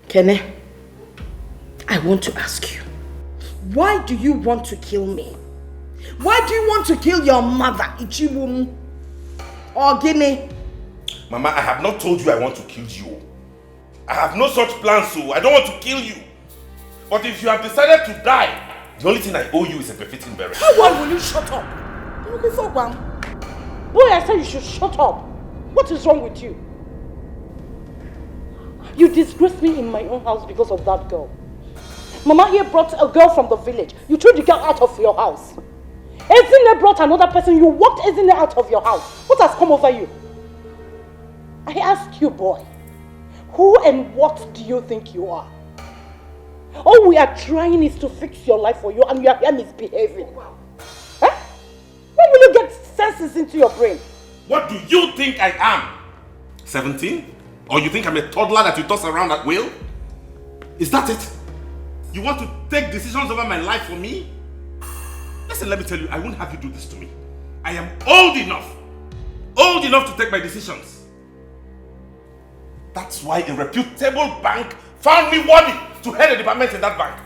Kene, I want to ask you, why do you want to kill me? Why do you want to kill your mother, Ichibum? Or Guinea? Mama, I have not told you I want to kill you. I have no such plans, so I don't want to kill you. But if you have decided to die, the only thing I owe you is a befitting burial. Why will you shut up? I'm looking for one. Boy, I said you should shut up. What is wrong with you? You disgraced me in my own house because of that girl. Mama here brought a girl from the village. You threw the girl out of your house. Ezine brought another person. You walked Ezine out of your house. What has come over you? I ask you, boy, who and what do you think you are? All we are trying is to fix your life for you, and you are here misbehaving. Wow. Huh? When will you get senses into your brain? What do you think I am? 17? Or you think I'm a toddler that you toss around at will? Is that it? You want to take decisions over my life for me? Listen, let me tell you, I won't have you do this to me. I am old enough to take my decisions. That's why a reputable bank found me worthy to head a department in that bank.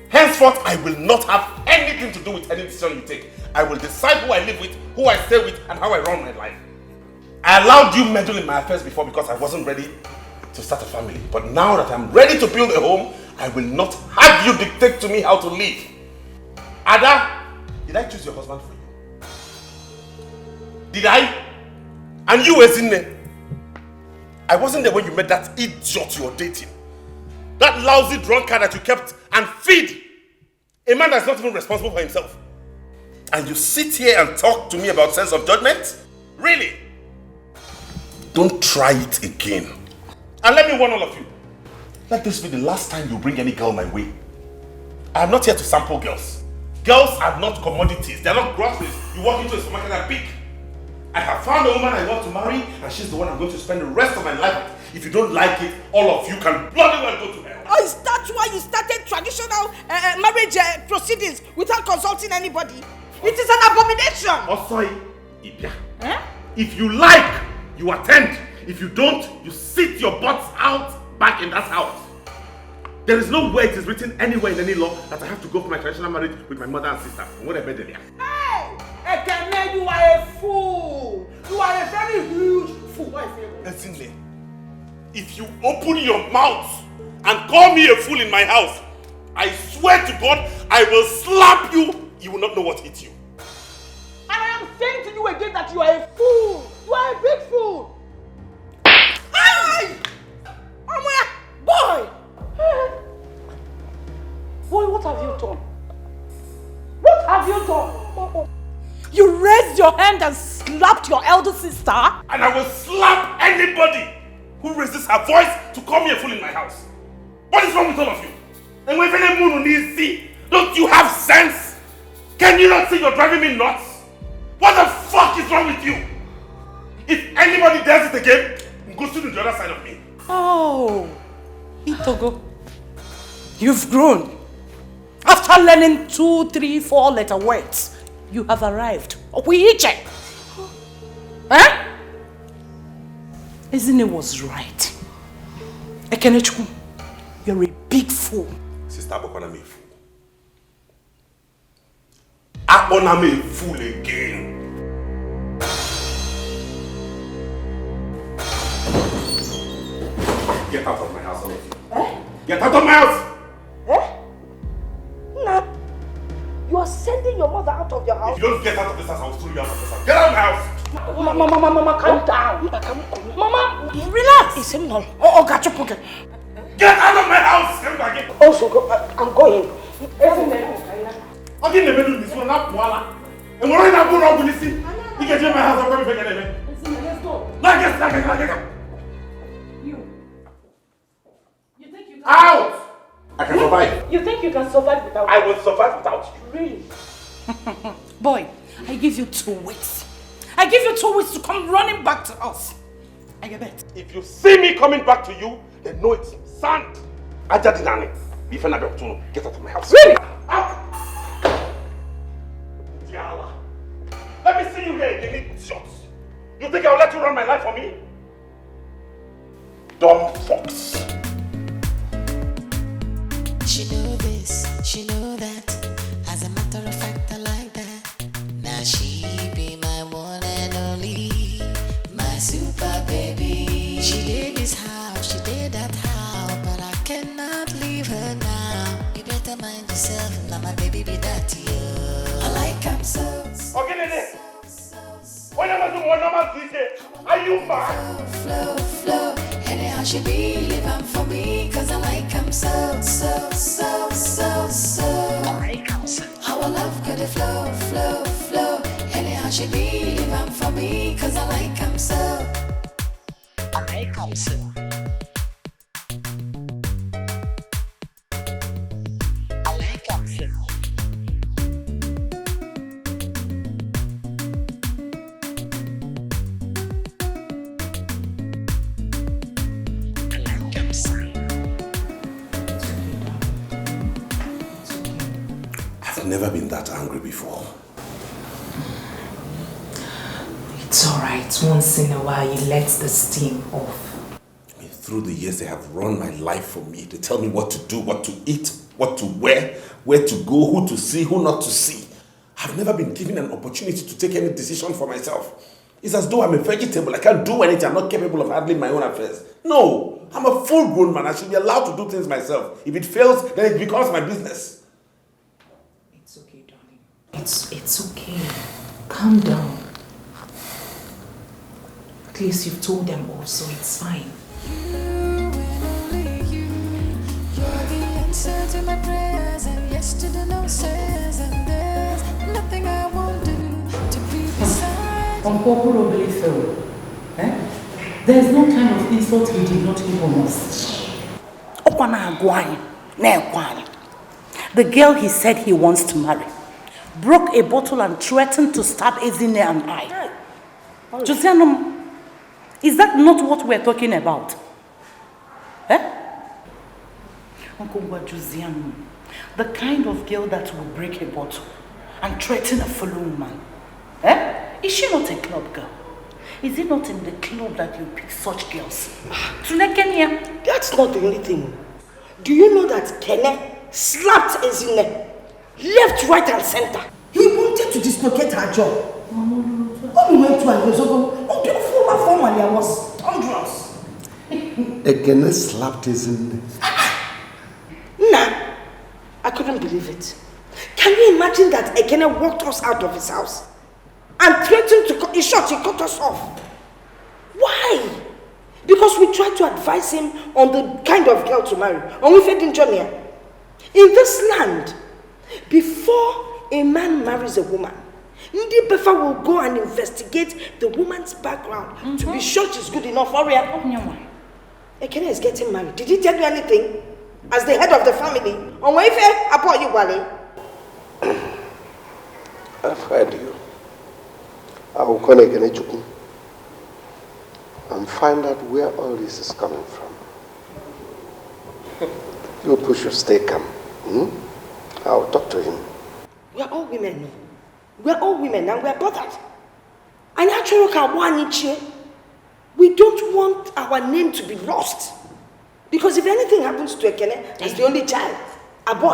Henceforth, I will not have anything to do with any decision you take. I will decide who I live with, who I stay with, and how I run my life. I allowed you meddle in my affairs before because I wasn't ready to start a family. But now that I'm ready to build a home, I will not have you dictate to me how to live. Ada, did I choose your husband for you? Did I? And you, Ezine? I wasn't there when you met that idiot you were dating. That lousy drunkard that you kept and feed. A man that's not even responsible for himself. And you sit here and talk to me about sense of judgment? Really? Don't try it again. And let me warn all of you. Let this be the last time you bring any girl my way. I am not here to sample girls. Girls are not commodities. They are not groceries. You walk into a supermarket and pick. I have found a woman I want to marry, and she's the one I'm going to spend the rest of my life with. If you don't like it, all of you can bloody well go to hell. Oh, is that why you started traditional marriage proceedings without consulting anybody? It is an abomination. Oh, sorry, Ibia. If you like, you attend. If you don't, you sit your butts out back in that house. There is no way it is written anywhere in any law that I have to go for my traditional marriage with my mother and sister. What I there. Hey! Ekene, you are a fool! You are a very huge fool. Listen, if you open your mouth and call me a fool in my house, I swear to God, I will slap you. You will not know what hit you. And I am saying to you again that you are a fool. You are a big fool. Hey! Boy! Boy, what have you done? What have you done? You raised your hand and slapped your elder sister? And I will slap anybody who raises her voice to call me a fool in my house. What is wrong with all of you? And when don't you have sense? Can you not see you're driving me nuts? What the fuck is wrong with you? If anybody does it again, go to the other side of me. Oh, Itogo, you've grown. After learning 2, 3, 4 letter words, you have arrived. Opuiche. Huh? Ezine was right. Ekene, you're a big fool. Sister Abokwana me a fool. Abona me a fool again. Get out of my house, all of you. Eh? Get out of my house! Eh? Nah. You are sending your mother out of your house? If you don't get out of this house, I will throw you out of this house. Get out of my house! Mama, calm down. Mama, relax. It's him now. Oh, got your pocket. Get out of my house! Come back in. Also, I'm going. I'm getting the middle of this one, not Walla. And we're not going to this thing. You get in my house, I'm going to forget it. Let's go. Get. You think you can out! I can survive. You think you can survive without I will survive without you. Really? Boy, I give you 2 weeks. I give you 2 weeks to come running back to us. I get it. If you see me coming back to you, then know it's sand. Ajadinani. Get out of my house. Really? Out! Diala. Let me see you here again, idiot. You think I'll let you run my life for me? Dumb fox. this, she know that. As a matter of fact, I like that. Now she be my one and only, my super baby. She did this house, she did that house, but I cannot leave her now. You better mind yourself, now my baby be that you. I like him so. Okay, Nene. When am I doing one normal DJ? Are you mad? Flow, flow. Anyhow she be, live him for me, cause I like him so, so, so, so, so. I like him so. Our love could flow, flow, flow. Anyhow she be, live him for me, cause I like him so. I like him so. I like him so. I've never been that angry before. It's alright. Once in a while, you let the steam off. I mean, through the years, they have run my life for me. They tell me what to do, what to eat, what to wear, where to go, who to see, who not to see. I've never been given an opportunity to take any decision for myself. It's as though I'm a vegetable. I can't do anything. I'm not capable of handling my own affairs. No, I'm a full-grown man. I should be allowed to do things myself. If it fails, then it becomes my business. It's okay, darling. It's okay. Calm down. At least you've told them all, so it's fine. You and only you. You're the answer to my prayers, and yes to the nonsense. And there's nothing I won't do to be beside you. Unpopularly so. There's no kind of insult he did not give on us. The girl he said he wants to marry broke a bottle and threatened to stab Ezine and I. Josianum, is that not what we're talking about? Uncle Josianum, the kind of girl that will break a bottle and threaten a fellow woman. Is she not a club girl? Is it not in the club that you pick such girls? Kenya. That's not the only thing. Do you know that Ekene slapped Ezine left, right, and center? He wanted to dislocate her jaw. When we went to Agozogo, I was thunderous. Ekene slapped Ezine. Nah, I couldn't believe it. Can you imagine that Ekene walked us out of his house and threatened to cut, in short, he cut us off? Why? Because we tried to advise him on the kind of girl to marry. And we fed in Jonia. In this land, before a man marries a woman, Ndi Befa will go and investigate the woman's background to be sure she's good enough for her. Ekene is getting married. Did he tell you anything? As the head of the family? On I've heard you. I will call Ekene Chukwu and find out where all this is coming from. You push your stay calm. I'll talk to him. We're all women. We're all women and we're bothered. And actually, we don't want our name to be lost. Because if anything happens to Ekene as the only child, God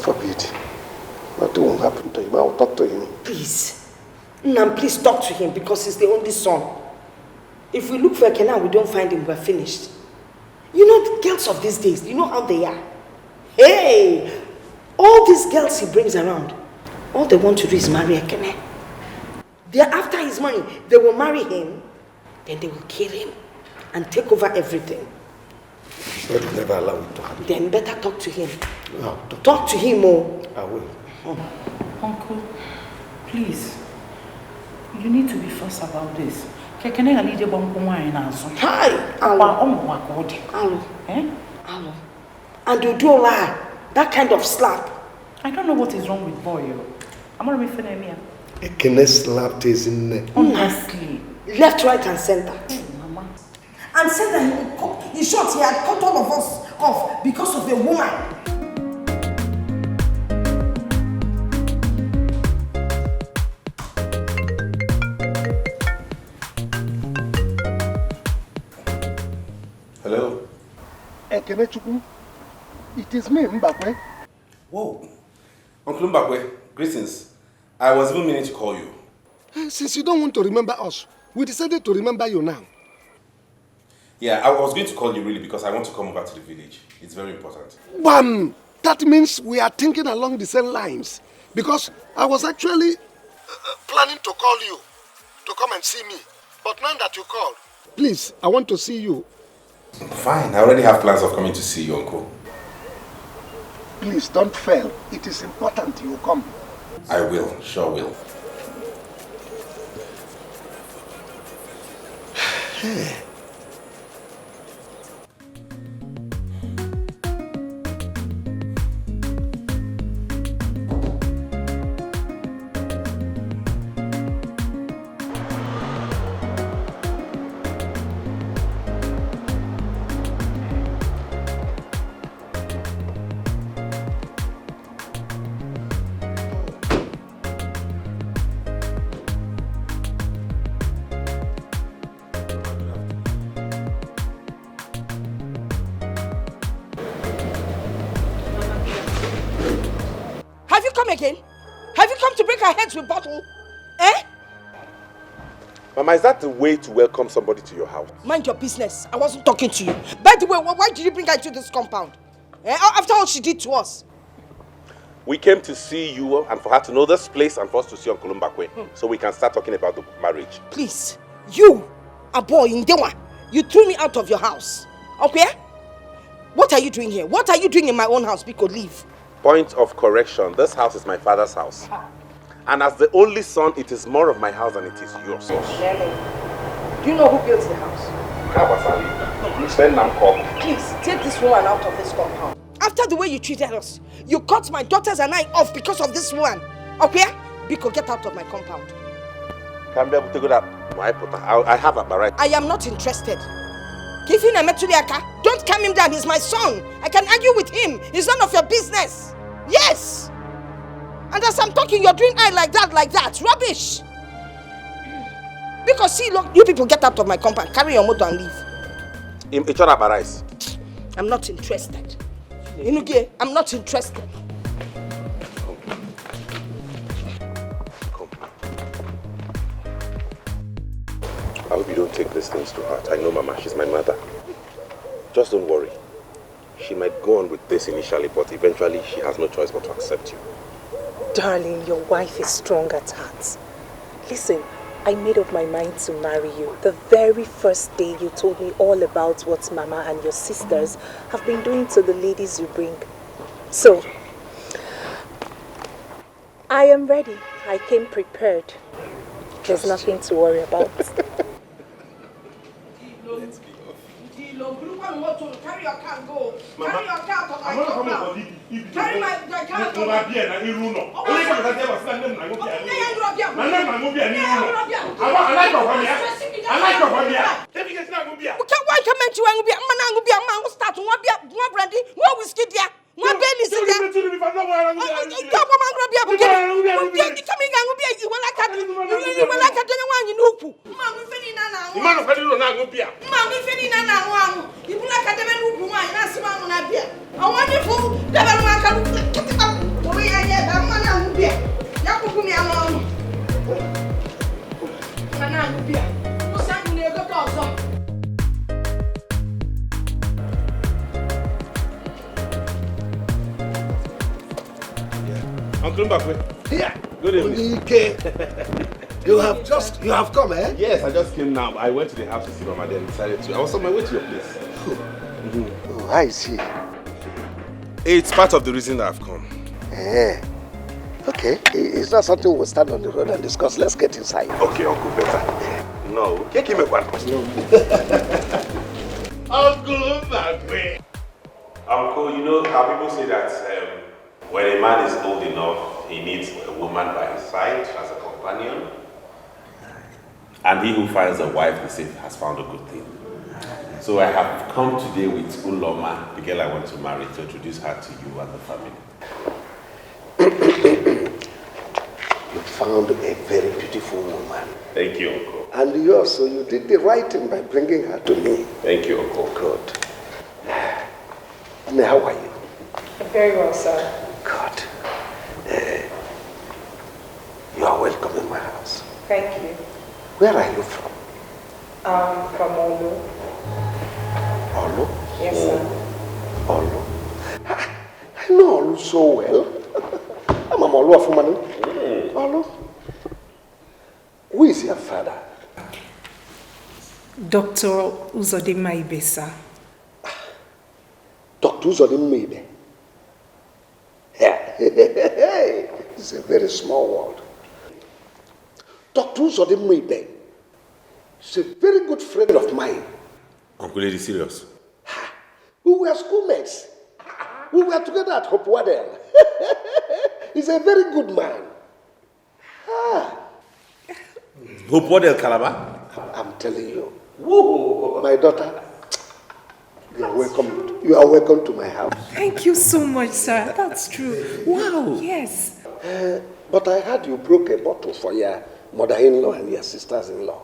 forbid. Nothing will happen to him. I'll talk to him. Please. Nam, please talk to him because he's the only son. If we look for Ekene and we don't find him, we're finished. You know the girls of these days, you know how they are. Hey! All these girls he brings around, all they want to do is marry Ekene. They're after his money. They will marry him, then they will kill him and take over everything. God will never allow it to happen. Then better talk to him. No, Talk to him more. I will. Uncle, please. You need to be first about this. Hi, Alo. And you do lie. That kind of slap. I don't know what is wrong with boy. I'm going to be here. Ekene slapped Ezine. Honestly. Left, right, and center. Mama. And said that in short, he had cut all of us off because of a woman. Hello? Ekene Chukwu, It is me, Mbakwe. Whoa. Uncle Mbakwe, greetings. I was even meaning to call you. Since you don't want to remember us, we decided to remember you now. Yeah, I was going to call you really because I want to come over to the village. It's very important. Bam! That means we are thinking along the same lines. Because I was actually planning to call you to come and see me. But now that you called, please, I want to see you. Fine, I already have plans of coming to see you, Uncle. Please don't fail. It is important you come. I will, sure will. Again? Have you come to break our heads with bottle? Eh? Mama, is that the way to welcome somebody to your house? Mind your business. I wasn't talking to you. By the way, why did you bring her into this compound? Eh? After all she did to us. We came to see you and for her to know this place and for us to see Uncle Mbakwe so we can start talking about the marriage. Please, you, a boy in Dewa, you threw me out of your house. Okay? What are you doing here? What are you doing in my own house? Because leave. Point of correction, this house is my father's house. And as the only son, it is more of my house than it is yours. Do you know who built the house? Please, take this woman out of this compound. After the way you treated us, you cut my daughters and I off because of this woman. Okay? Biko, get out of my compound. I have a right. I am not interested. Don't calm him down, he's my son. I can argue with him. It's none of your business. Yes. And as I'm talking, you're doing eye like that. Rubbish. Because see, look, you people get out of my compound. Carry your motor and leave. I'm not interested. I'm not interested. I hope you don't take these things to heart. I know Mama, she's my mother. Just don't worry. She might go on with this initially, but eventually she has no choice but to accept you. Darling, your wife is strong at heart. Listen, I made up my mind to marry you the very first day you told me all about what Mama and your sisters have been doing to the ladies you bring. So, I am ready. I came prepared. There's nothing to worry about. Carry your car and go. Carry your car to my compound. Carry my car to my Uncle Mbakwe. Yeah. Good evening. You have come, eh? Yes, I just came now. I went to the house to see Mama, then decided to. I was on my way to your place. Oh, I see. It's part of the reason that I've come. Okay, it's not something we'll stand on the road and discuss. Let's get inside. Okay, Uncle, better. No, give me one. Uncle Mbakwe. Uncle, you know how people say that when a man is old enough, he needs a woman by his side as a companion. And he who finds a wife has found a good thing. So I have come today with Uloma, the girl I want to marry, to introduce her to you and the family. You found a very beautiful woman. Thank you, Uncle. And you also, you did the right thing by bringing her to me. Thank you, Uncle. Good. And how are you? Very well, sir. Good. You are welcome in my house. Thank you. Where are you from? From Olu. Olu? Yes, sir. Olu. I know Olu so well. I'm a Olu of Umanu. Olu. Who is your father? Dr. Uzozie, sir. Dr. Uzozie. Yeah. It's a very small world. Dr. Uzozie is a very good friend of mine. Uncle Lady, serious? We were schoolmates. We were together at Hope Waddell. He's a very good man. Hope Waddell, Calabar? I'm telling you. Woo, my daughter, you are welcome. You are welcome to my house. Thank you so much, sir. That's true. Wow. Yes. But I heard you broke a bottle for your mother-in-law and your sisters-in-law.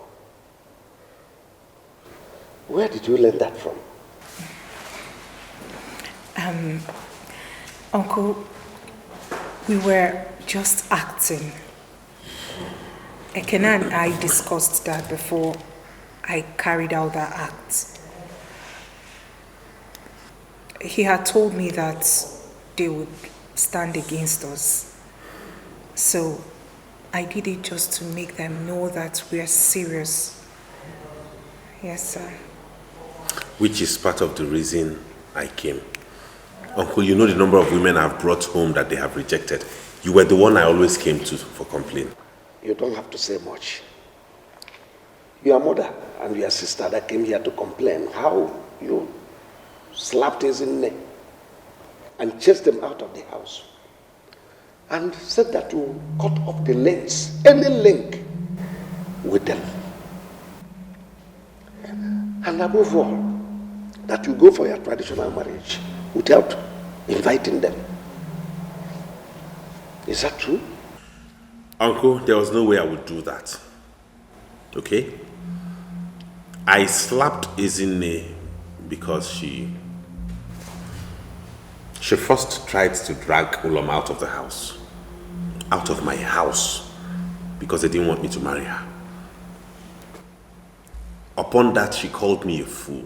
Where did you learn that from? Uncle, we were just acting. Ekene and I discussed that before I carried out that act. He had told me that they would stand against us. So I did it just to make them know that we are serious. Yes, sir. Which is part of the reason I came. Uncle, you know the number of women I've brought home that they have rejected. You were the one I always came to for complaint. You don't have to say much. Your mother and your sister that came here to complain how you slapped his neck and chased them out of the house and said that you cut off the links, any link with them. And above all, that you go for your traditional marriage without inviting them. Is that true? Uncle, there was no way I would do that. Okay? I slapped Ezine because she first tried to drag Ulom out of the house. Out of my house. Because they didn't want me to marry her. Upon that, she called me a fool.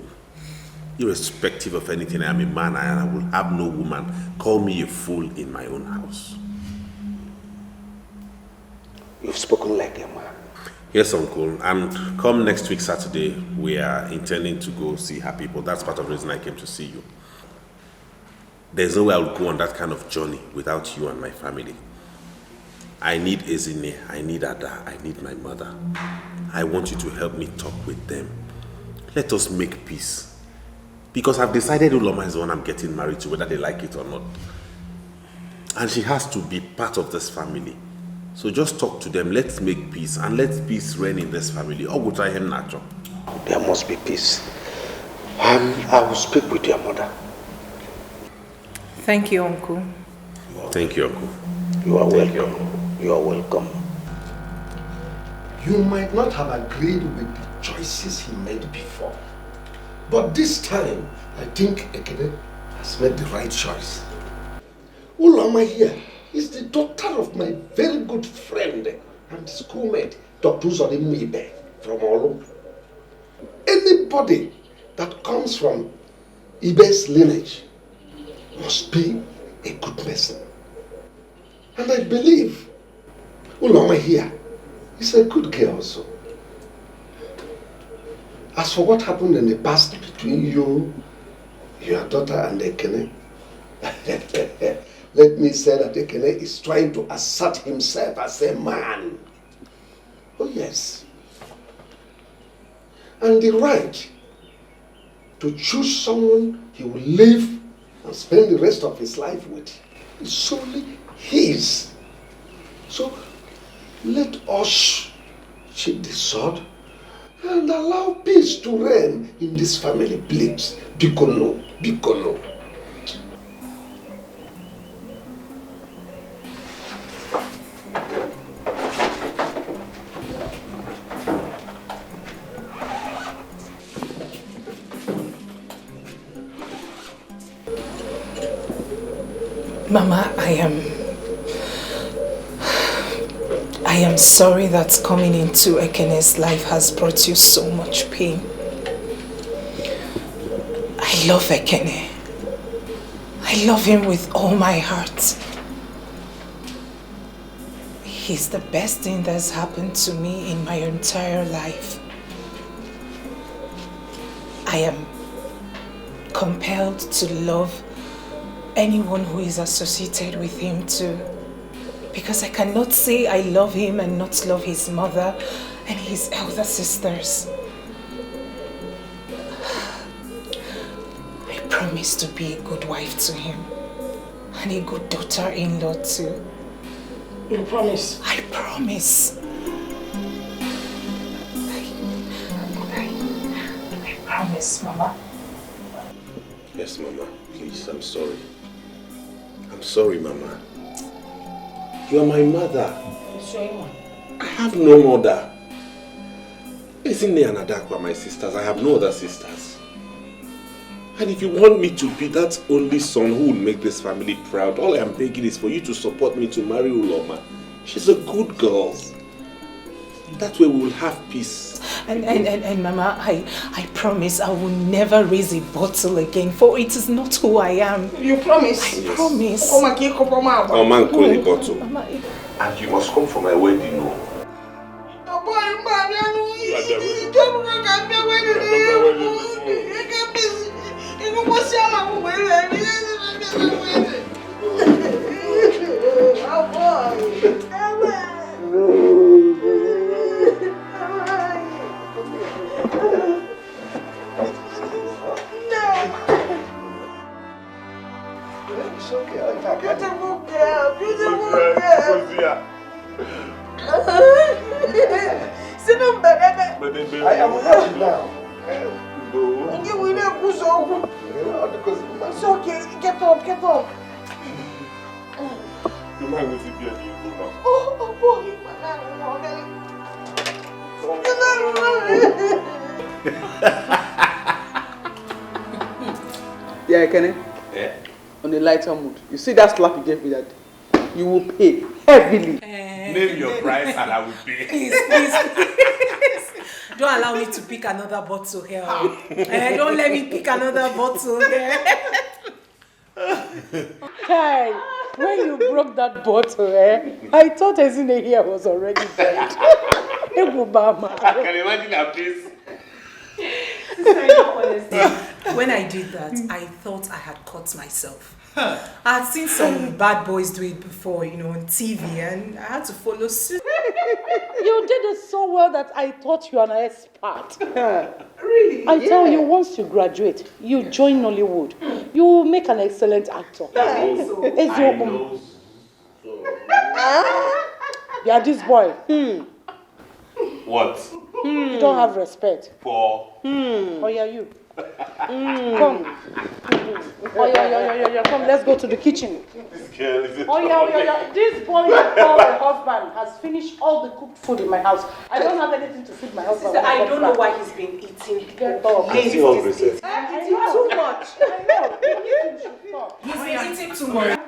Irrespective of anything, I am a man and I will have no woman call me a fool in my own house. You've spoken like a man. Yes, Uncle. And come next week, Saturday, we are intending to go see her people. That's part of the reason I came to see you. There's no way I will go on that kind of journey without you and my family. I need Ezine, I need Ada, I need my mother. I want you to help me talk with them. Let us make peace. Because I've decided Uloma is the one I'm getting married to, whether they like it or not. And she has to be part of this family. So just talk to them, let's make peace, and let peace reign in this family. Or we'll try him natural. There must be peace. I will speak with your mother. Thank you, Uncle. Thank you, Uncle. You are welcome. You are welcome. You might not have agreed with the choices he made before. But this time, I think Ekene has made the right choice. Uloma here is the daughter of my very good friend and schoolmate, Dr. Uzozie from Olu. Anybody that comes from Ibe's lineage must be a good person. And I believe Uloma here is a good girl also. As for what happened in the past between you, your daughter and Ekene, let me say that Ekene is trying to assert himself as a man. Oh yes. And the right to choose someone he will live and spend the rest of his life with is solely his. So let us sheathe the sword and allow peace to reign in this family, please. Bikono, Bikono. Mama, I am sorry that coming into Ekene's life has brought you so much pain. I love Ekene. I love him with all my heart. He's the best thing that's happened to me in my entire life. I am compelled to love anyone who is associated with him too. Because I cannot say I love him and not love his mother and his elder sisters. I promise to be a good wife to him and a good daughter-in-law too. You promise? I promise. I promise, Mama. Yes, Mama. Please, I'm sorry. I'm sorry, Mama. You are my mother. I have no mother. Ezinne and Adakwa are my sisters. I have no other sisters. And if you want me to be that only son who will make this family proud, all I am begging is for you to support me to marry Uloma. She's a good girl. That way we will have peace. And Mama, I promise I will never raise a bottle again, for it is not who I am. You promise? I promise. Oh, man, call the bottle. Mama, and you must come for my wedding, no? I am ready now. It's okay, get up. Oh boy, yeah, Ekene. Yeah. On a lighter mood. You see that slap you gave me that day? You will pay heavily. Name your price and I will pay. please. Don't allow me to pick another bottle here. Don't let me pick another bottle here. Hey, when you broke that bottle, I thought Ezinne here was already dead. I can imagine her face. When I did that, I thought I had caught myself. I had seen some bad boys do it before, on TV, and I had to follow suit. You did it so well that I thought you were an expert. Really? I tell you, once you graduate, you join Nollywood. You will make an excellent actor. Yeah, this boy. What? You don't have respect. For? Oh yeah, you. Come. Oh yeah. Come, let's go to the kitchen. This girl is Oh yeah. This boy you call my husband has finished all the cooked food in my house. I don't have anything to feed my husband. I don't know why he's been eating. Get up. He's eating too much. I know. He's been eating too much.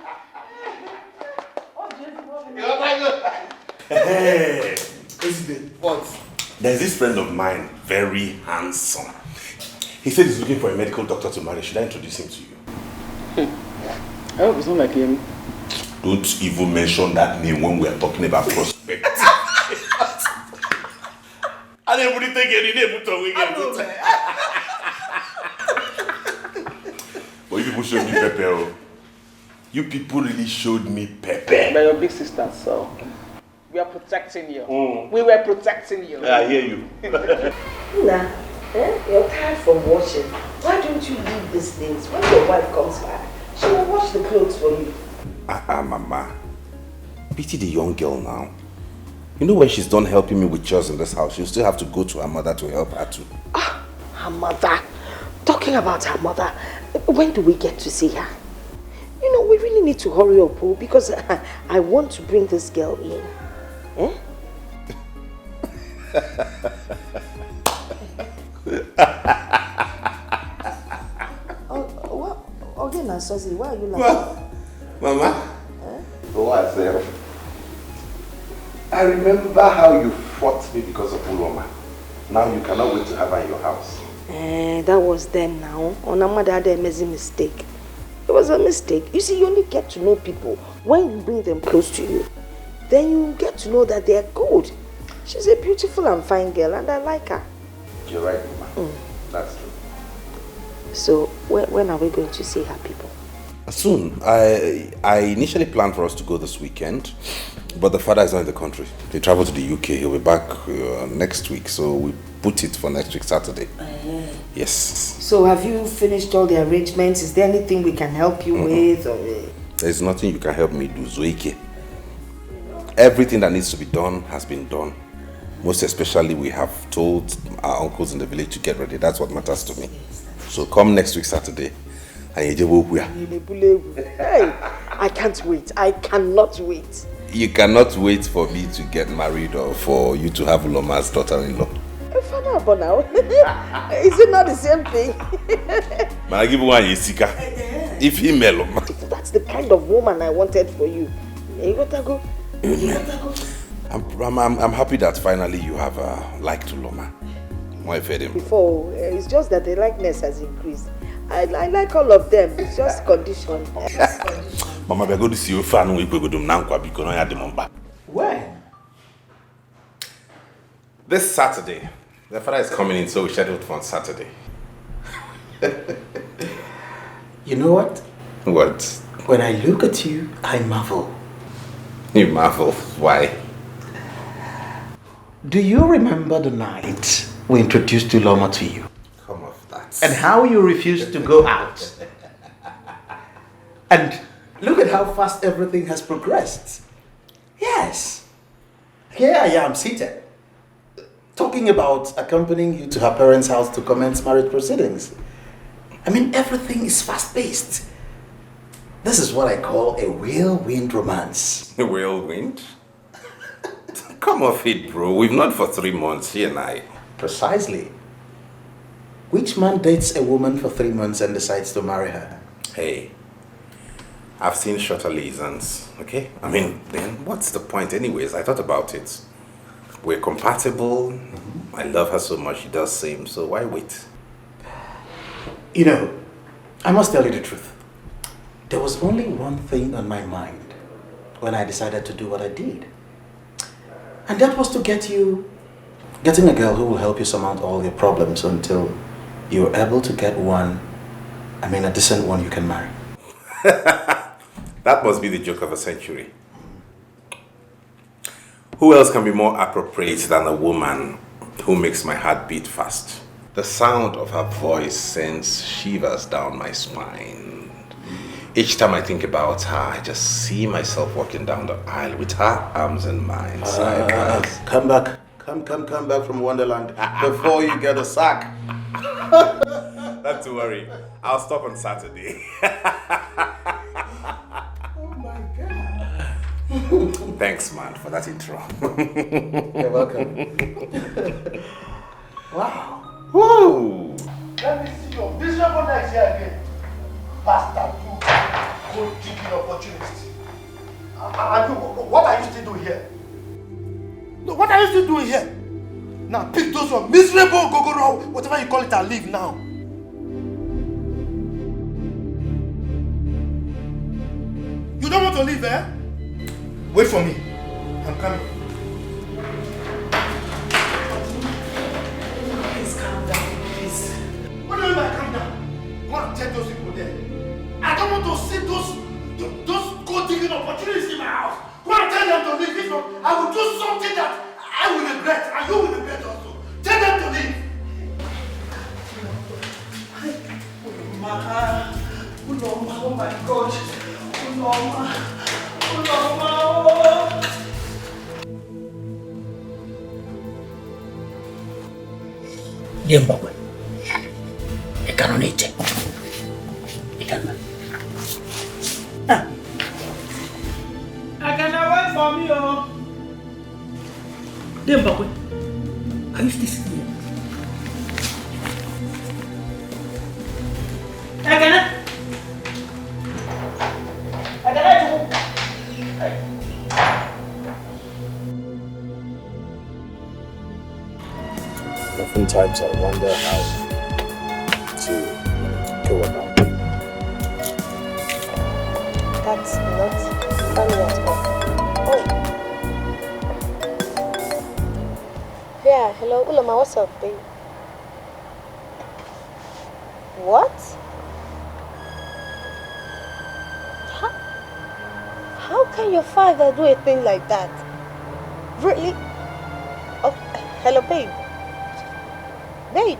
Hey! What? There's this friend of mine, very handsome. He said he's looking for a medical doctor to marry. Should I introduce him to you? I hope it's not like him. Don't even mention that name when we're talking about prospect. I didn't even take any name to weekend. But you people showed me pepper. You people really showed me pepper. They're your big sisters, so we are protecting you. We were protecting you. Yeah, I hear you. Nah, you're tired from washing. Why don't you leave these things? When your wife comes back, she will wash the clothes for you. Mama. Pity the young girl now. You know when she's done helping me with chores in this house, she'll still have to go to her mother to help her too. Her mother? Talking about her mother, when do we get to see her? We really need to hurry up, because I want to bring this girl in. Okay, now, Susie, why are you laughing? Well, Mama? What? I remember how you fought me because of Uloma. Now you cannot wait to have her in your house. That was then now. Onamada had an amazing mistake. It was a mistake. You see, you only get to know people when you bring them close to you. Then you get to know that they are good. She's a beautiful and fine girl and I like her. You're right, Mama. That's true. So, when are we going to see her people? Soon. I initially planned for us to go this weekend, but the father is not in the country. He traveled to the UK. He'll be back next week, so we put it for next week, Saturday. Yes. So have you finished all the arrangements? Is there anything we can help you with? Or... There's nothing you can help me do, Zoike. Everything that needs to be done has been done. Most especially, we have told our uncles in the village to get ready. That's what matters to me. So come next week, Saturday. Hey, I can't wait. I cannot wait. You cannot wait for me to get married or for you to have Uloma's daughter-in-law. Now. Is it not the same thing? If he mellow. That's the kind of woman I wanted for you. You gotta go. I'm happy that finally you have liked Uloma. Before, it's just that the likeness has increased. I like all of them. It's just condition. Mama, we're going to see you fan. We go to Nankwa because I had the mom back. When? This Saturday. The father is coming in, so we scheduled for Saturday. You know what? What? When I look at you, I marvel. You marvel? Why? Do you remember the night we introduced Uloma to you? Come off that. And how you refused to go out? And look at how fast everything has progressed. Yes. Here I am seated, talking about accompanying you to her parents' house to commence marriage proceedings. I mean, everything is fast-paced. This is what I call a whirlwind romance. A whirlwind? Come off it, bro. We've not for 3 months, he and I. Precisely. Which man dates a woman for 3 months and decides to marry her? Hey, I've seen shorter liaisons, okay? I mean, then what's the point anyways? I thought about it. We're compatible. I love her so much, she does same, so why wait? You know, I must tell you the truth. There was only one thing on my mind when I decided to do what I did. And that was to getting a girl who will help you surmount all your problems until you're able to get a decent one you can marry. That must be the joke of a century. Who else can be more appropriate than a woman who makes my heart beat fast? The sound of her voice sends shivers down my spine. Each time I think about her, I just see myself walking down the aisle with her arms in mine. Come back. Come back from Wonderland before you get a sack. Not to worry. I'll stop on Saturday. Oh my God. Thanks, man, for that intro. You're welcome. Wow. Whoa. Let me see your miserable next here again. Bastard, you go taking opportunity. And you, what are you still doing here? No, what are you still doing here? Now pick those one miserable gogoro, whatever you call it, and leave now. You don't want to leave, eh? Wait for me. I'm coming. Please calm down, please. What do you mean by calm down? Go and take those people there. I don't want to see those gold-digging opportunities in my house. Go and tell them to leave. If not, I will do something that I will regret, and you will regret also. Tell them to leave. Uloma, oh my God. Uloma. Oh. Diembakwe. Ekanonite. Ekanma. Ekene, wait for me, oh. Diembakwe. Are you still sitting here? Ekene. Ekene. Sometimes I wonder how to go about it. That's not funny at all. Oh. Yeah, hello, Ulama, what's up, babe? What? How can your father do a thing like that? Really? Oh, hello, babe. Babe.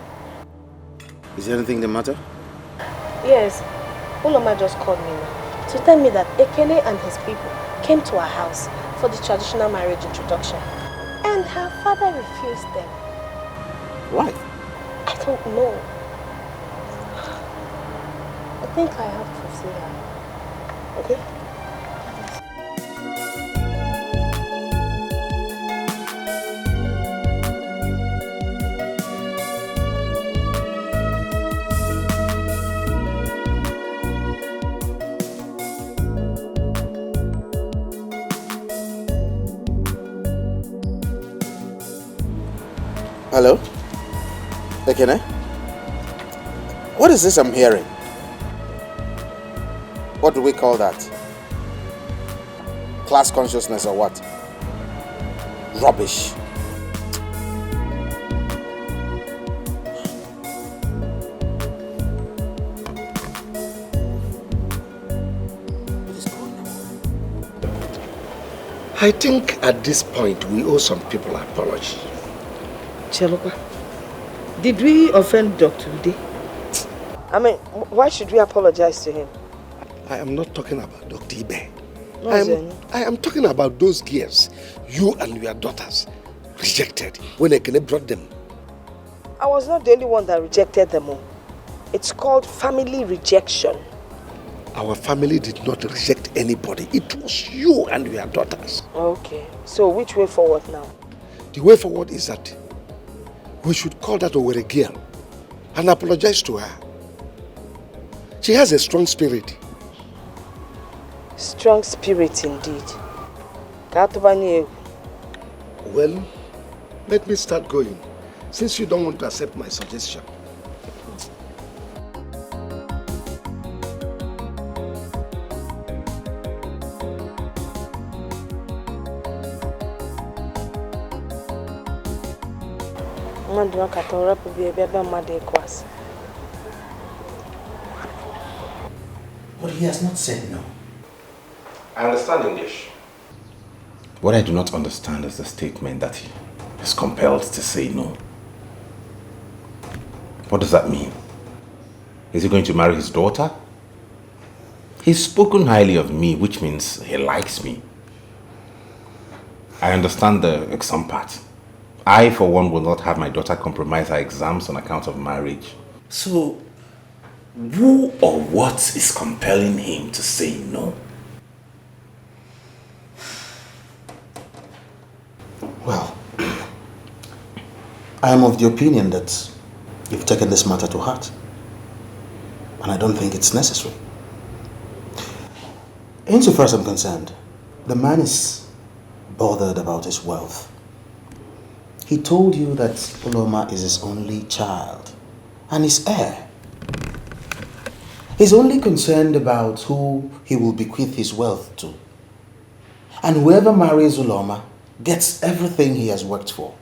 Is there anything the matter? Yes, Ulama just called me now to tell me that Ekene and his people came to our house for the traditional marriage introduction. And her father refused them. Why? I don't know. I think I have to see her. Okay? Hello? Ekene? What is this I'm hearing? What do we call that? Class consciousness or what? Rubbish. I think at this point we owe some people an apology. Chelopa, did we offend Dr. Ude? I mean, why should we apologize to him? I am not talking about Dr. Ibe. No, I am talking about those girls you and your daughters rejected when Ekene brought them. I was not the only one that rejected them all. It's called family rejection. Our family did not reject anybody. It was you and your daughters. Okay, so which way forward now? The way forward is that we should call that Owere girl and apologize to her. She has a strong spirit. Strong spirit indeed. Well, let me start going, since you don't want to accept my suggestion. But he has not said no. I understand English. What I do not understand is the statement that he is compelled to say no. What does that mean? Is he going to marry his daughter? He's spoken highly of me, which means he likes me. I understand the exam part. I, for one, will not have my daughter compromise her exams on account of marriage. So, who or what is compelling him to say no? Well, I am of the opinion that you've taken this matter to heart. And I don't think it's necessary. Insofar as I'm concerned, the man is bothered about his wealth. He told you that Uloma is his only child and his heir. He's only concerned about who he will bequeath his wealth to. And whoever marries Uloma gets everything he has worked for.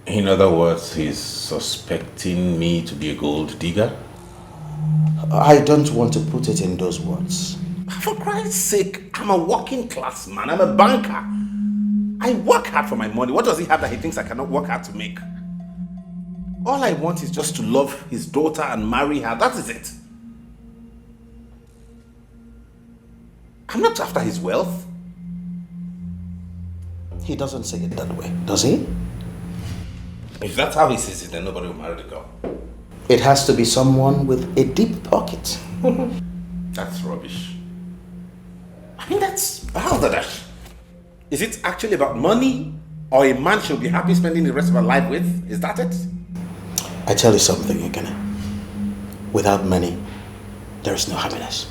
In other words, he's suspecting me to be a gold digger? I don't want to put it in those words. For Christ's sake, I'm a working class man. I'm a banker. I work hard for my money. What does he have that he thinks I cannot work hard to make? All I want is just to love his daughter and marry her. That is it. I'm not after his wealth. He doesn't say it that way, does he? If that's how he sees it, then nobody will marry the girl. It has to be someone with a deep pocket. That's rubbish. I mean, that's balderdash. Is it actually about money? Or a man she'll be happy spending the rest of her life with? Is that it? I tell you something, Ekene. Without money, there is no happiness.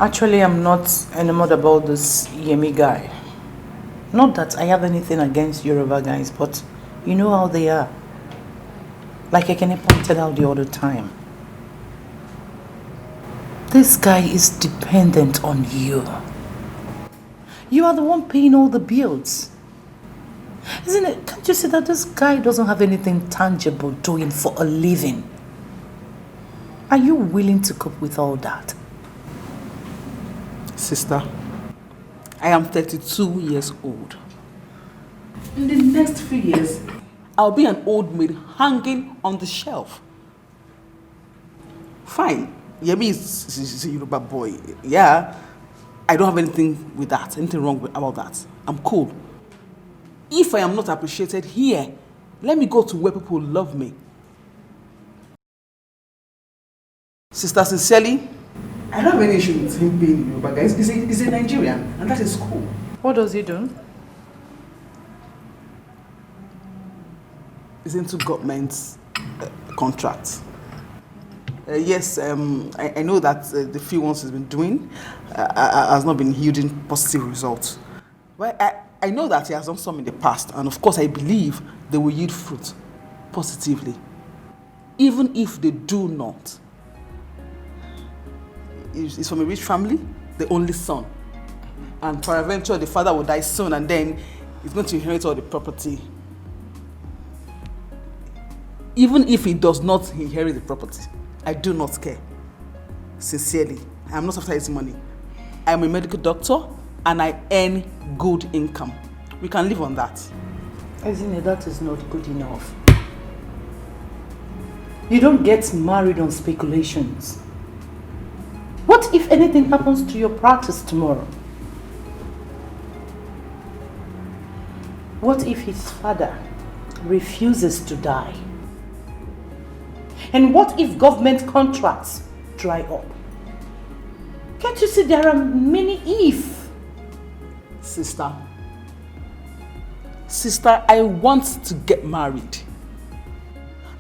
Actually, I'm not enamored about this Yemi guy. Not that I have anything against Yoruba guys, but you know how they are. Like Ekene pointed out the other time. This guy is dependent on you. You are the one paying all the bills. Isn't it? Can't you see that this guy doesn't have anything tangible doing for a living? Are you willing to cope with all that? Sister, I am 32 years old. In the next few years, I'll be an old maid hanging on the shelf. Fine, Yemi is a Yoruba boy. Yeah, I don't have anything with that, anything wrong about that. I'm cool. If I am not appreciated here, let me go to where people love me. Sister, sincerely, I don't have any issue with him being Yoruba guy. He's a Nigerian, and that is cool. What does he do? He's into government contracts. Yes, I know that the few ones he's been doing has not been yielding positive results. Well, I know that he has done some in the past, and of course I believe they will yield fruit positively. Even if they do not. He's from a rich family, the only son. And peradventure, the father will die soon, and then he's going to inherit all the property. Even if he does not inherit the property, I do not care. Sincerely, I am not after his money. I am a medical doctor, and I earn good income. We can live on that. Isn't that is not good enough? You don't get married on speculations. What if anything happens to your practice tomorrow? What if his father refuses to die? And what if government contracts dry up? Can't you see there are many if? Sister, I want to get married.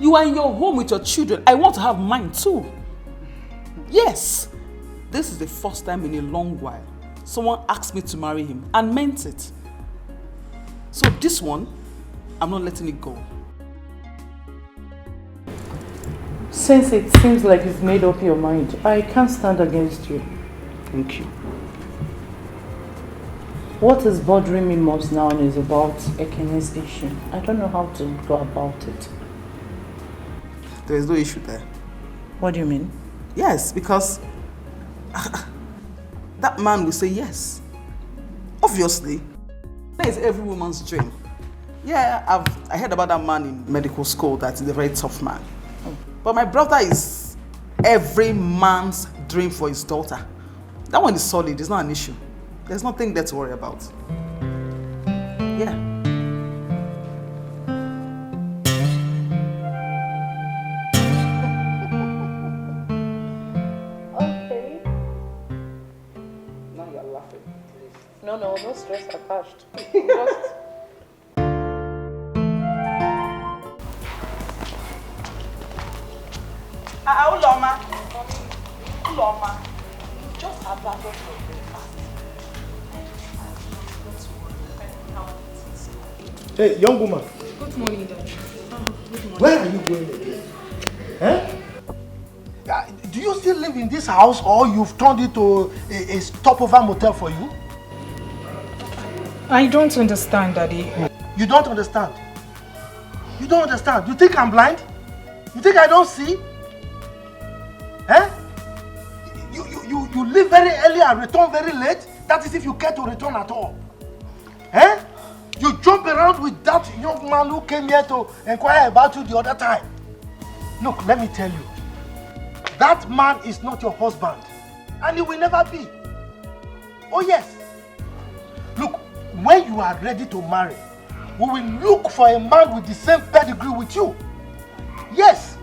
You are in your home with your children. I want to have mine too. Yes. This is the first time in a long while someone asked me to marry him and meant it. So this one, I'm not letting it go. Since it seems like you've made up your mind, I can't stand against you. Thank you. What is bothering me most now is about Ekene's issue. I don't know how to go about it. There is no issue there. What do you mean? Yes, because that man will say yes. Obviously. That is every woman's dream. Yeah, I heard about that man in medical school that is a very tough man. But my brother is every man's dream for his daughter. That one is solid, it's not an issue. There's nothing there to worry about. Yeah. Okay. Now you're laughing, please. No stress attached. Just... Uloma. Just have that for breakfast. Hey, young woman. Good morning, Dad. Good morning. Where are you going again? Huh? Do you still live in this house, or you've turned it to a stopover motel for you? I don't understand, Daddy. You don't understand? You don't understand? You think I'm blind? You think I don't see? Eh? You leave very early and return very late? That is if you care to return at all. Eh? You jump around with that young man who came here to inquire about you the other time. Look, let me tell you. That man is not your husband. And he will never be. Oh yes. Look, when you are ready to marry, we will look for a man with the same pedigree with you. Yes.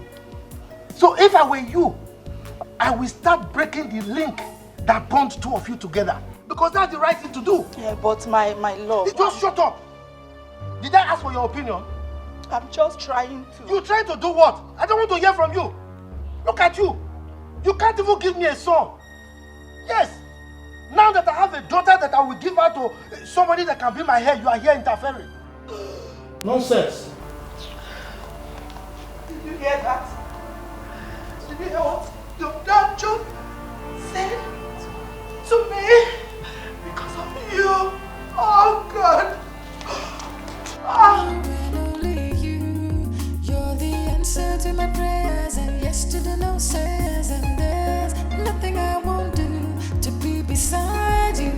So if I were you, I will start breaking the link that bound two of you together. Because that's the right thing to do. Yeah, but my love... Just shut up. Did I ask for your opinion? I'm just trying to... You trying to do what? I don't want to hear from you. Look at you. You can't even give me a son. Yes. Now that I have a daughter that I will give her to somebody that can be my hair, you are here interfering. Nonsense. Did you hear that? Did you hear what your dad just said to me? Because of you. Oh God. And only you, you're the answer to my prayers, and yes to the no says, and there's nothing I won't do to be beside you.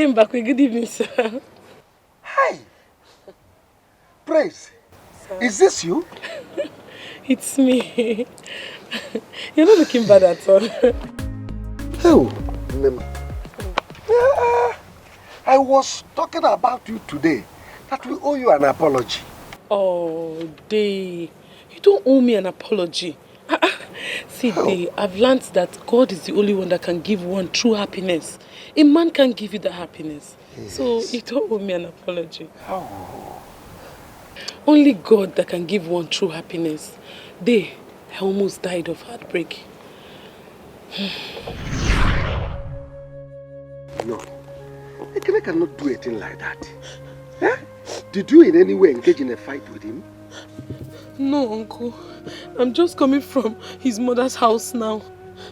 Mbakwe, good evening, sir. Hi. Praise. Sir. Is this you? It's me. You're not looking bad at all. Oh, I was talking about you today, that we owe you an apology. Oh, Day. You don't owe me an apology. See, Day, I've learned that God is the only one that can give one true happiness. A man can't give you the happiness. Yes. So you don't owe me an apology. Oh. Only God that can give one true happiness. Day, I almost died of heartbreak. No. Ekene cannot do a thing like that. Eh? Did you in any way engage in a fight with him? No, Uncle. I'm just coming from his mother's house now.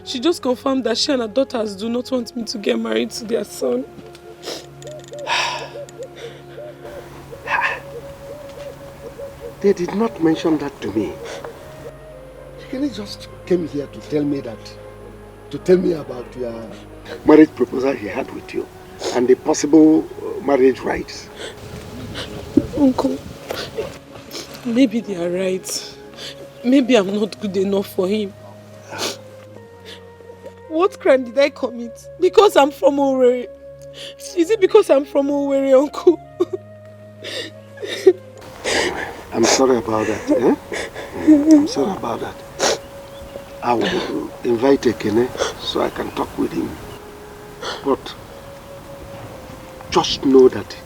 She just confirmed that she and her daughters do not want me to get married to their son. They did not mention that to me. Ekene just came here to tell me about your marriage proposal he had with you and the possible marriage rights. Uncle, maybe they are right. Maybe I'm not good enough for him. What crime did I commit? Because I'm from Owerri. Is it because I'm from Owerri, Uncle? I'm sorry about that. Eh? I'm sorry about that. I will invite Ekene so I can talk with him. But just know that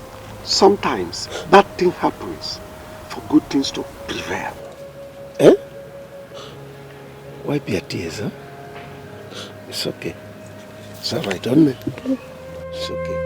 sometimes bad thing happens for good things to prevail. Eh? Wipe your tears, huh? It's okay. It's alright, don't it? It's okay.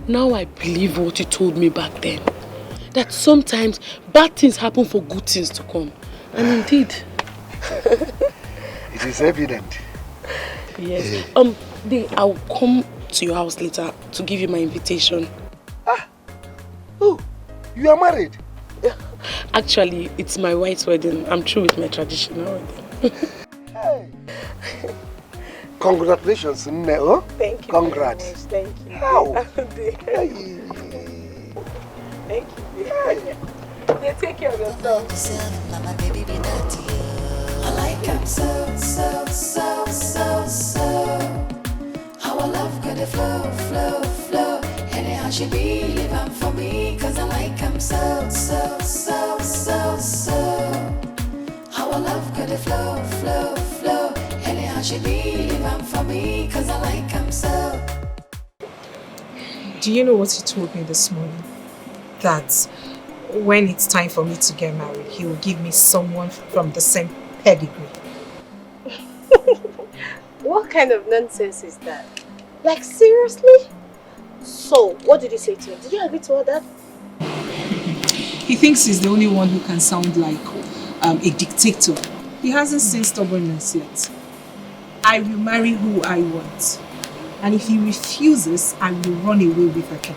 Now I believe what you told me back then. That sometimes bad things happen for good things to come. And indeed. It is evident. Yes. I'll come to your house later to give you my invitation. Ah! Oh, you are married? Actually, it's my white wedding. I'm through with my traditional wedding. Hey! Congratulations, Neo. Thank you. Congrats. Thank you. How? Thank you. They take care of yourself. Mama, baby, be naughty. I like him so. How our love gonna flow. Anyhow she be living for me, cause I like him so. How our love gonna flow. Anyhow she be living for me, cause I like him so. Do you know what he told me this morning? That when it's time for me to get married, he will give me someone from the same pedigree. What kind of nonsense is that? Like, seriously? So, what did he say to you? Did you agree to all that? He thinks he's the only one who can sound like a dictator. He hasn't seen stubbornness yet. I will marry who I want. And if he refuses, I will run away with Ekene.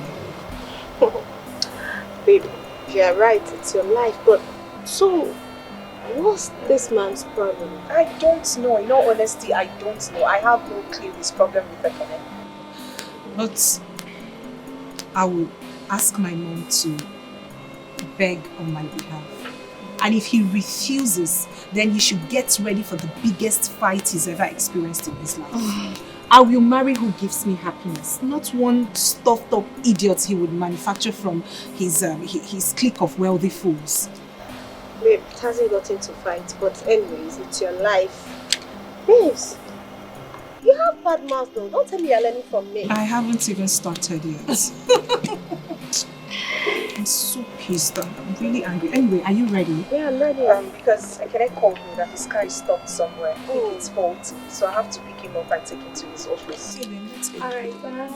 Baby, you are right, it's your life, but so, what's this man's problem? I don't know. In all honesty, I don't know. I have no clue his problem with Ekene. But I will ask my mom to beg on my behalf. And if he refuses, then he should get ready for the biggest fight he's ever experienced in his life. I will marry who gives me happiness, not one stuffed up idiot he would manufacture from his clique of wealthy fools. Babe, it hasn't got into fight, but anyways, it's your life. Babes, you have bad mouth though. Don't tell me you're learning from me. I haven't even started yet. I'm so pissed. I'm really angry. Anyway, are you ready? Yeah, I'm ready. Because Ekene called me that his car is stopped somewhere. I think it's faulty. So I have to pick him up and take him to his office. Okay, then let's go. Alright, bye.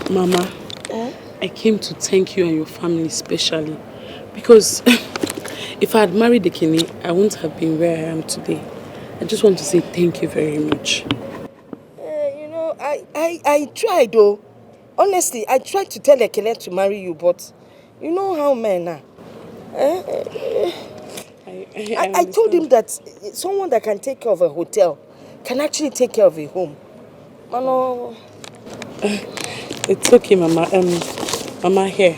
Mama, I came to thank you and your family especially because if I had married Ekene, I wouldn't have been where I am today. I just want to say thank you very much. You know, I tried though. Honestly, I tried to tell Ekene to marry you, but you know how men are. I told him that someone that can take care of a hotel can actually take care of a home. Mano. It's okay, Mama. Mama, here.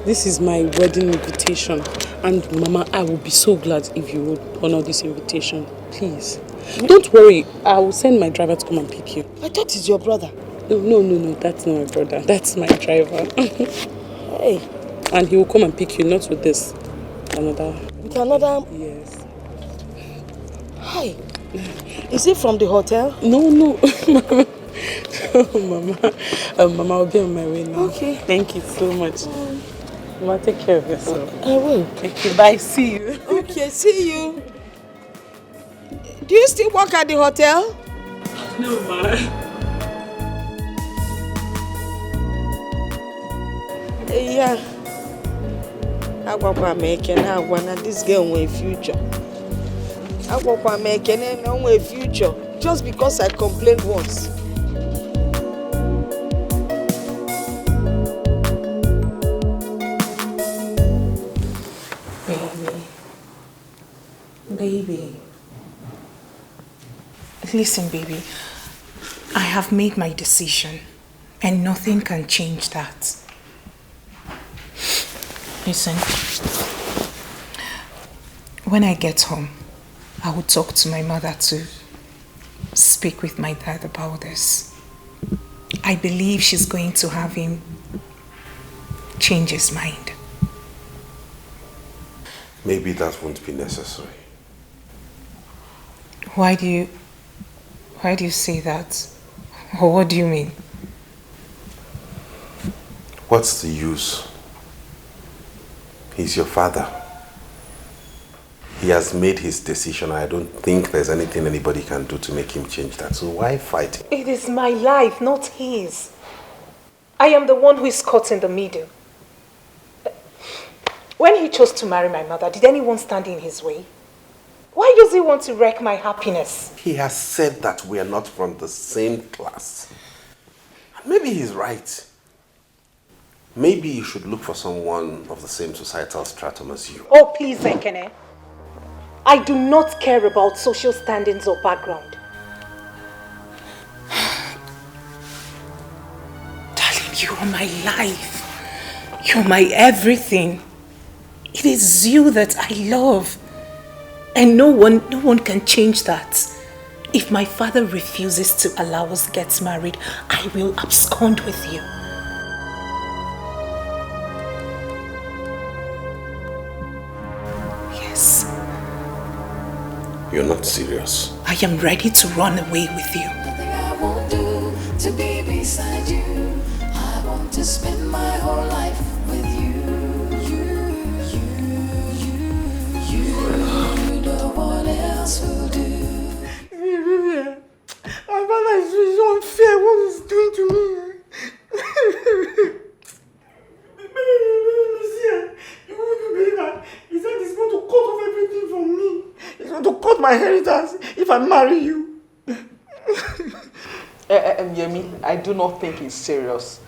This is my wedding invitation. And Mama, I will be so glad if you would honor this invitation. Please. Don't worry. I will send my driver to come and pick you. I thought it's your brother. No. That's not my brother. That's my driver. Hey. And he will come and pick you, not with this. Another. With another? Yes. Hi. Is it from the hotel? No. Mama, Mama, I'll be on my way now. Okay. Thank you so much. Mama, take care of yourself. I will. Thank you. Bye. See you. Okay, see you. Do you still work at the hotel? No, Ma. Yeah. Agwakwa m Ekene agwa na this girl nwere future. Agwakwa m Ekene na nwere future just because I complained once. Baby. Listen, baby. I have made my decision and nothing can change that. Listen. When I get home, I will talk to my mother to speak with my dad about this. I believe she's going to have him change his mind. Maybe that won't be necessary. Why do you say that? Or what do you mean? What's the use? He's your father. He has made his decision. I don't think there's anything anybody can do to make him change that. So why fight? It is my life, not his. I am the one who is caught in the middle. When he chose to marry my mother, did anyone stand in his way? Why does he want to wreck my happiness? He has said that we are not from the same class. Maybe he's right. Maybe you should look for someone of the same societal stratum as you. Oh, please, Ekene. I do not care about social standings or background. Darling, you are my life. You're my everything. It is you that I love. And no one can change that. If my father refuses to allow us to get married, I will abscond with you. Yes. You're not serious. I am ready to run away with you. Nothing I won't do to be beside you. I want to spend my whole life with you. No one else will do. My father is unfair. What he's doing to me? You won't believe that. He said he's going to cut off everything from me. He's going to cut my inheritance if I marry you. Yemi, I do not think he's serious.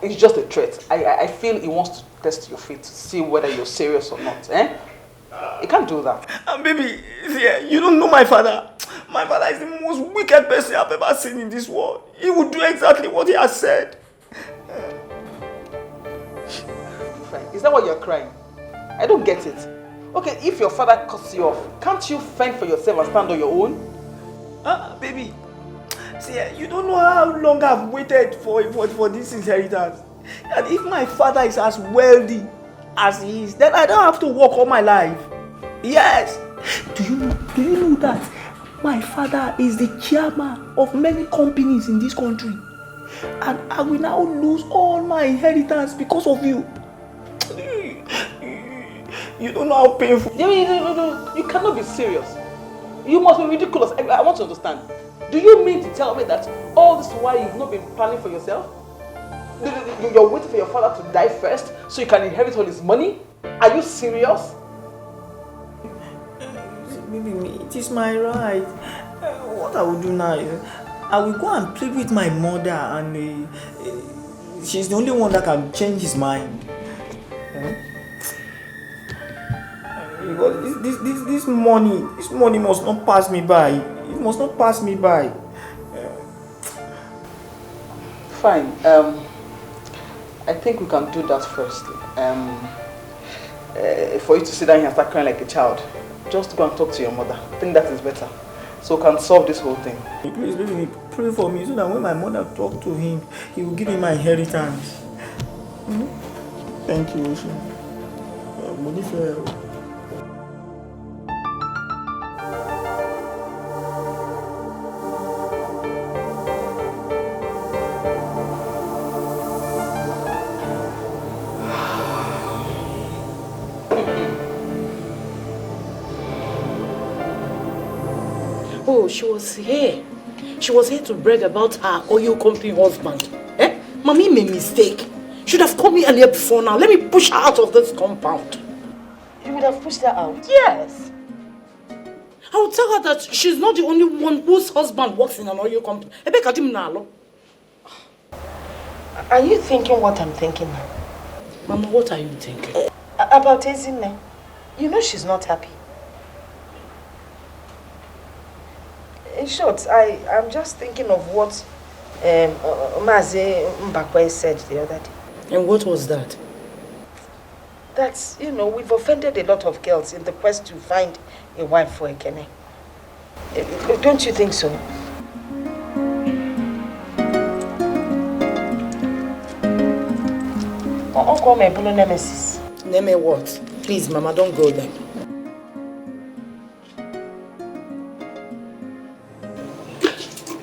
It's just a threat. I feel he wants to test your faith to see whether you're serious or not. He can't do that. Baby, yeah, you don't know my father. My father is the most wicked person I've ever seen in this world. He would do exactly what he has said. Is that why you're crying? I don't get it. Okay, if your father cuts you off, can't you fend for yourself and stand on your own? Baby, see, you don't know how long I've waited for this inheritance. And if my father is as wealthy as he is, then I don't have to work all my life. Yes. Do you know that my father is the chairman of many companies in this country? And I will now lose all my inheritance because of you. You don't know how painful. No, you cannot be serious. You must be ridiculous. I want to understand. Do you mean to tell me that all this while you've not been planning for yourself? You're waiting for your father to die first so you can inherit all his money? Are you serious? Baby, it is my right. What I will do now is I will go and plead with my mother, and she's the only one that can change his mind. Because this money must not pass me by. It must not pass me by. Fine. I think we can do that firstly. For you to sit down here and start crying like a child, just go and talk to your mother. I think that is better. So we can solve this whole thing. Please, baby, pray for me so that when my mother talks to him, he will give me my inheritance. Thank you, Ocean. Oh, she was here. She was here to brag about her oil company husband. Mommy made a mistake. Should have called me earlier before now. Let me push her out of this compound. You would have pushed her out? Yes. I will tell her that she's not the only one whose husband works in an oil company. Are you thinking what I'm thinking now? Mama, what are you thinking? About Ezinne. You know she's not happy. In short, I'm just thinking of what Maze Mbakwe said the other day. And what was that? That's, we've offended a lot of girls in the quest to find a wife for Ekene. Don't you think so? Uncle Mebulo Nemesis. Neme what? Please, Mama, don't go there.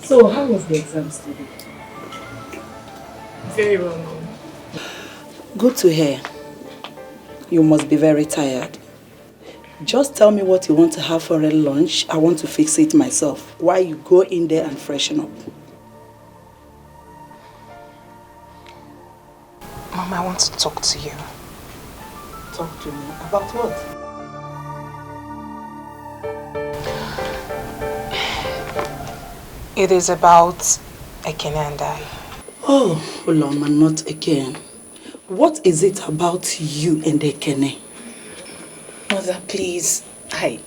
So, how was the exams today? Very well, Mom. Good to hear. You must be very tired. Just tell me what you want to have for a lunch. I want to fix it myself while you go in there and freshen up. Mama, I want to talk to you. Talk to me? About what? It is about Ekene and I. Oh, Uloma, not again. What is it about you and Ekene? Mother, please, I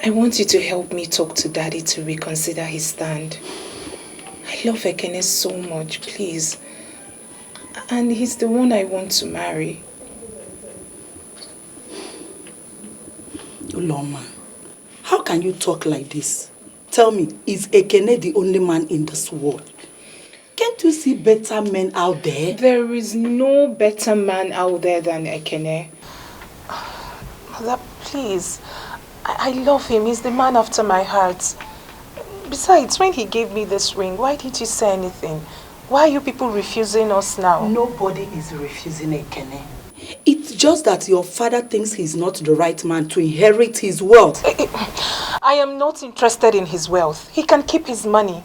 want you to help me talk to Daddy to reconsider his stand. I love Ekene so much, please. And he's the one I want to marry. Uloma, how can you talk like this? Tell me, is Ekene the only man in this world? Can't you see better men out there? There is no better man out there than Ekene. Mother, please. I love him. He's the man after my heart. Besides, when he gave me this ring, why didn't you say anything? Why are you people refusing us now? Nobody is refusing Ekene. It's just that your father thinks he's not the right man to inherit his wealth. I am not interested in his wealth. He can keep his money.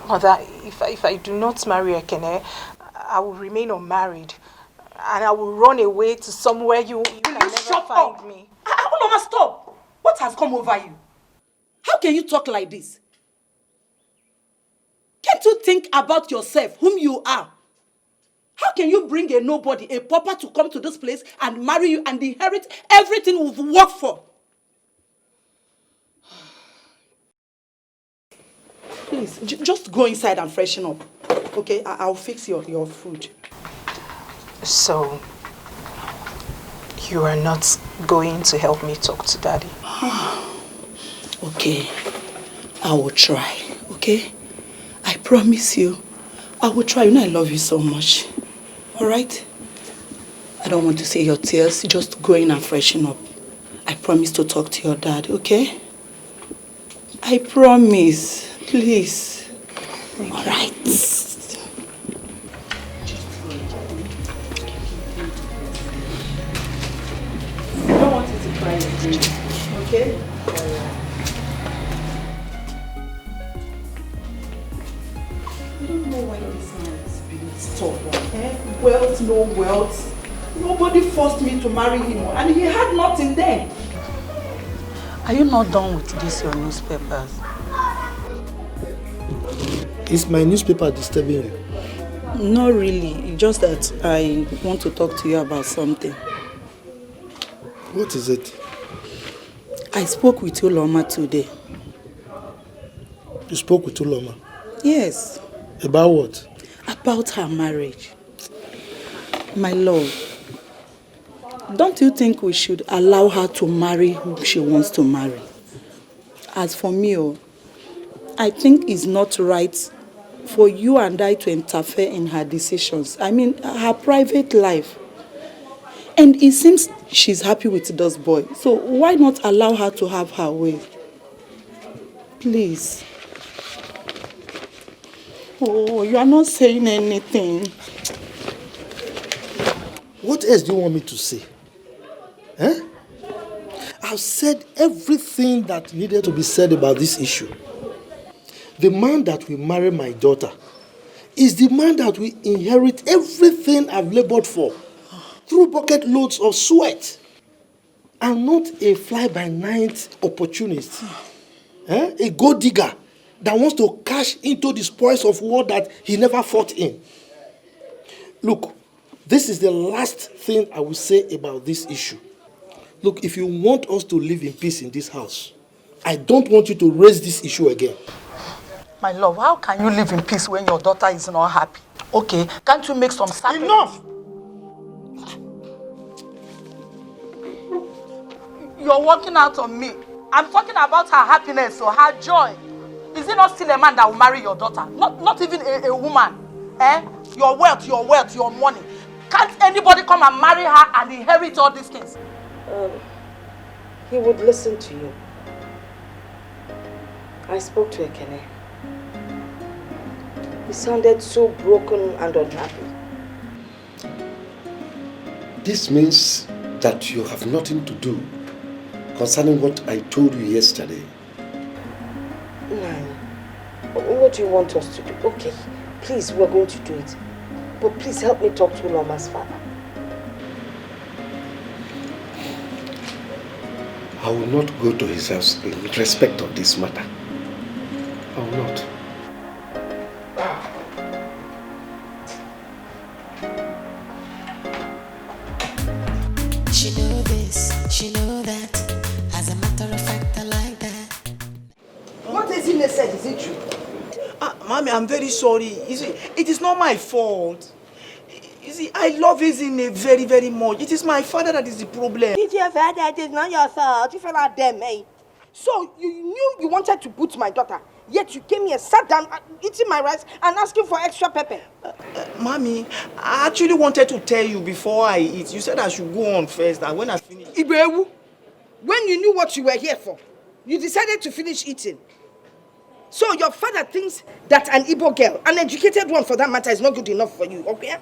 Mother, if I do not marry Ekene, I will remain unmarried. And I will run away to somewhere you can never find me. Uloma, stop! What has come over you? How can you talk like this? Can't you think about yourself, whom you are? How can you bring a nobody, a pauper, to come to this place and marry you and inherit everything we've worked for? Please, just go inside and freshen up. Okay, I'll fix your food. So, you are not going to help me talk to Daddy? Okay, I will try, okay? I promise you, I will try. You know I love you so much. Alright? I don't want to see your tears. Just go in and freshen up. I promise to talk to your dad, okay? I promise. Please. Alright. I don't want you to cry again, okay? I don't know why this man is being stubborn. Wealth, no wealth. Nobody forced me to marry him, and he had nothing then. Are you not done with this, your newspapers? Is my newspaper disturbing you? Not really. Just that I want to talk to you about something. What is it? I spoke with Uloma today. You spoke with Uloma? Yes. About what? About her marriage. My love, don't you think we should allow her to marry who she wants to marry? As for me, I think it's not right for you and I to interfere in her decisions. I mean, her private life. And it seems she's happy with this boy. So why not allow her to have her way? Please. Oh, you are not saying anything. What else do you want me to say? Eh? I've said everything that needed to be said about this issue. The man that will marry my daughter is the man that will inherit everything I've labored for through bucket loads of sweat. I'm not a fly-by-night opportunist. A gold digger that wants to cash into the spoils of war that he never fought in. Look, this is the last thing I will say about this issue. Look, if you want us to live in peace in this house, I don't want you to raise this issue again. My love, how can you live in peace when your daughter is not happy? Okay, can't you make some sacrifice? Enough! You're working out on me. I'm talking about her happiness or her joy. Is it not still a man that will marry your daughter? Not even a woman. Eh? Your wealth, your money. Can't anybody come and marry her and inherit all these things? He would listen to you. I spoke to Ekene. He sounded so broken and unhappy. This means that you have nothing to do concerning what I told you yesterday. Nani, what do you want us to do? Okay, please, we're going to do it. But please help me talk to Uloma's father. I will not go to his house in respect of this matter. I will not. She know this, she know that. As a matter of fact, I like that. What Ezine said, is it true? Mommy, I'm very sorry. You see, it is not my fault. You see, I love Ezine very, very much. It is my father that is the problem. It's your father, it is not your fault. You feel like them, eh? So you knew you wanted to put my daughter, yet you came here, sat down, eating my rice and asking for extra pepper. Mommy, I actually wanted to tell you before I eat. You said I should go on first, and when I finish... Ibewu, when you knew what you were here for, you decided to finish eating. So your father thinks that an Igbo girl, an educated one for that matter, is not good enough for you, okay?